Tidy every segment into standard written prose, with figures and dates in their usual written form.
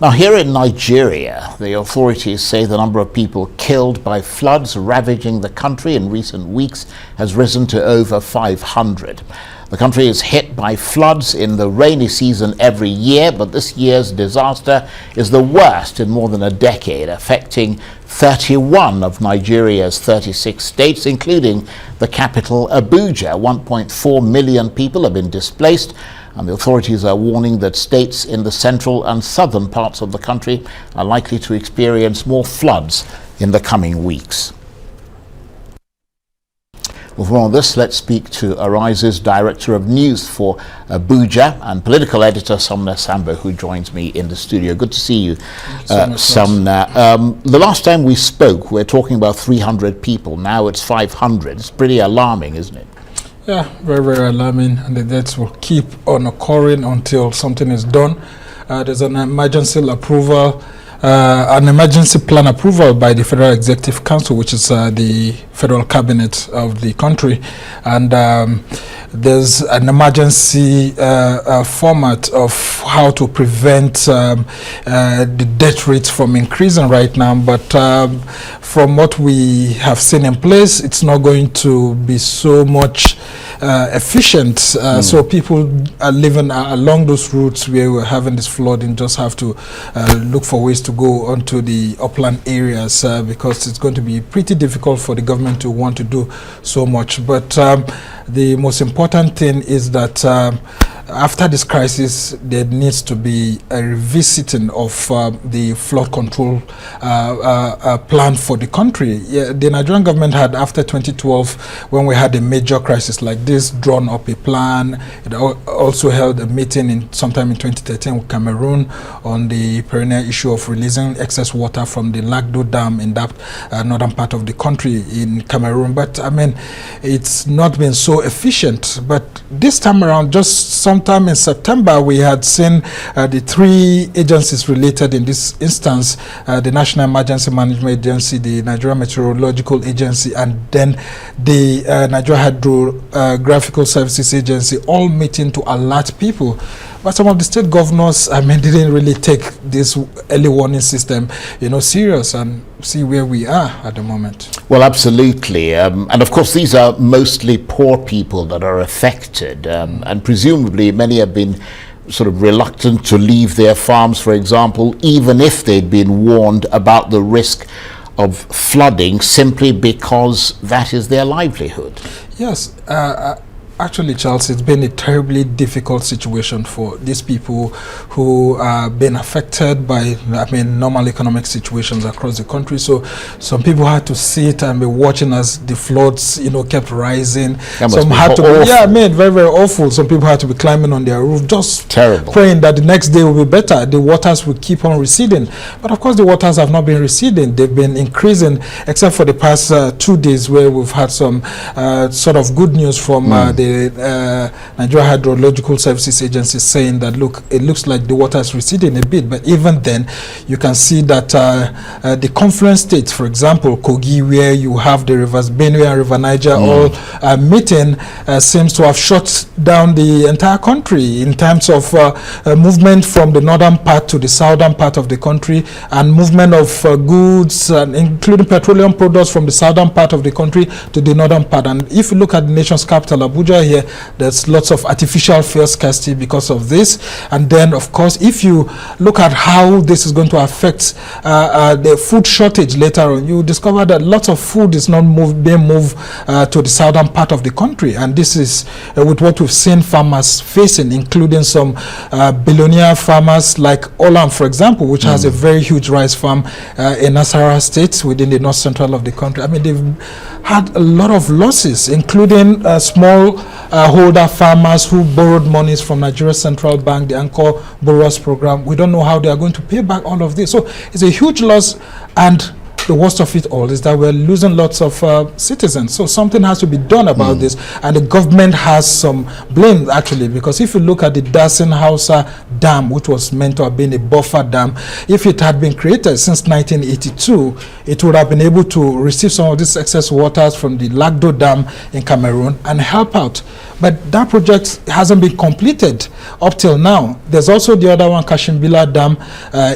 Now, here in Nigeria, the authorities say the number of people killed by floods ravaging the country in recent weeks has risen to over 500. The country is hit by floods in the rainy season every year, but this year's disaster is the worst in more than a decade, affecting 31 of Nigeria's 36 states, including the capital, Abuja. 1.4 million people have been displaced, and the authorities are warning that states in the central and southern parts of the country are likely to experience more floods in the coming weeks. Well, for all this, let's speak to Arise's Director of News for Abuja and Political Editor Sumner Sambo, who joins me in the studio. Good to see you, Sumner. The last time we spoke, we were talking about 300 people. Now it's 500. It's pretty alarming, isn't it? Yeah, very, very alarming, and the deaths will keep on occurring until something is done. There's an emergency plan approval by the Federal Executive Council, which is the federal cabinet of the country, and there's an emergency format of how to prevent the death rate from increasing right now, but from what we have seen in place, it's not going to be so much efficient. So people are living along those routes where we're having this flooding just have to look for ways to go onto the upland areas because it's going to be pretty difficult for the government to want to do so much. But the most important thing is that after this crisis, there needs to be a revisiting of the flood control plan for the country. Yeah, the Nigerian government had, after 2012, when we had a major crisis like this, drawn up a plan. It also held a meeting sometime in 2013 with Cameroon on the perennial issue of releasing excess water from the Lagdo Dam in that northern part of the country in Cameroon. But I mean, it's not been so efficient. But this time around, just sometime in September, we had seen the three agencies related in this instance, the National Emergency Management Agency, the Nigeria Meteorological Agency, and then the Nigeria Hydrographical Services Agency, all meeting to alert people. But some of the state governors, I mean, didn't really take this early warning system, serious, and see where we are at the moment. Well, absolutely. And of course, these are mostly poor people that are affected. And presumably, many have been sort of reluctant to leave their farms, for example, even if they'd been warned about the risk of flooding, simply because that is their livelihood. Yes. Actually, Charles, it's been a terribly difficult situation for these people who are being affected by, normal economic situations across the country. So some people had to sit and be watching as the floods, kept rising. Some had to be, very, very awful. Some people had to be climbing on their roof, just terrible, praying that the next day will be better. The waters will keep on receding. But of course, the waters have not been receding. They've been increasing, except for the past 2 days where we've had some sort of good news from the Nigeria Hydrological Services Agency saying that, look, it looks like the water is receding a bit, but even then you can see that the confluence states, for example, Kogi, where you have the rivers Benue and River Niger all meeting, seems to have shut down the entire country in terms of movement from the northern part to the southern part of the country, and movement of goods, including petroleum products, from the southern part of the country to the northern part. And if you look at the nation's capital, Abuja, here, there's lots of artificial fuel scarcity because of this. And then, of course, if you look at how this is going to affect the food shortage later on, you discover that lots of food is not being moved to the southern part of the country. And this is with what we've seen farmers facing, including some billionaire farmers like Olam, for example, which has a very huge rice farm in Nasarawa State within the north central of the country. I mean, they've had a lot of losses, including small holder farmers who borrowed monies from Nigeria Central Bank, the Anchor Borrowers Program. We don't know how they are going to pay back all of this. So it's a huge loss, and the worst of it all is that we're losing lots of citizens. So something has to be done about this, and the government has some blame, actually, because if you look at the Dasin-Hausa Dam, which was meant to have been a buffer dam, if it had been created since 1982, it would have been able to receive some of these excess waters from the Lagdo Dam in Cameroon and help out. But that project hasn't been completed up till now. There's also the other one, Kashimbila Dam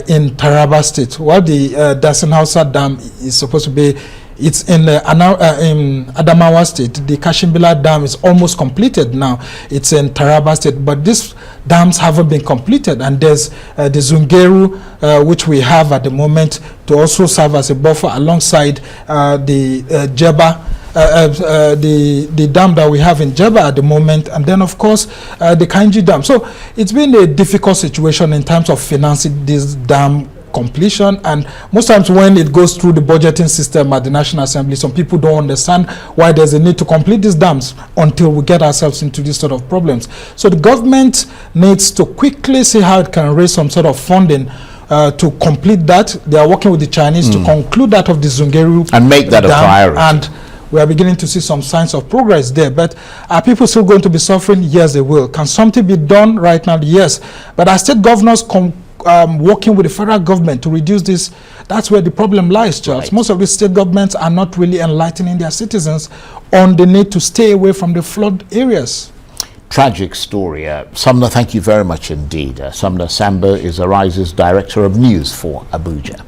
in Taraba State. While the Dasin-Hausa Dam is supposed to be, it's in Adamawa State. The Kashimbila Dam is almost completed now. It's in Taraba State, but these dams haven't been completed. And there's the Zungeru, which we have at the moment, to also serve as a buffer alongside the Jeba. The dam that we have in Jeba at the moment, and then of course the Kainji Dam. So it's been a difficult situation in terms of financing this dam completion, and most times when it goes through the budgeting system at the National Assembly, some people don't understand why there's a need to complete these dams until we get ourselves into these sort of problems. So the government needs to quickly see how it can raise some sort of funding to complete that. They are working with the Chinese to conclude that of the Zungeru and make that a priority. And we are beginning to see some signs of progress there. But are people still going to be suffering? Yes, they will. Can something be done right now? Yes. But are state governors working with the federal government to reduce this? That's where the problem lies, Charles. Right. Most of the state governments are not really enlightening their citizens on the need to stay away from the flood areas. Tragic story. Sumner, thank you very much indeed. Sumner Sambo is Arise's Director of News for Abuja.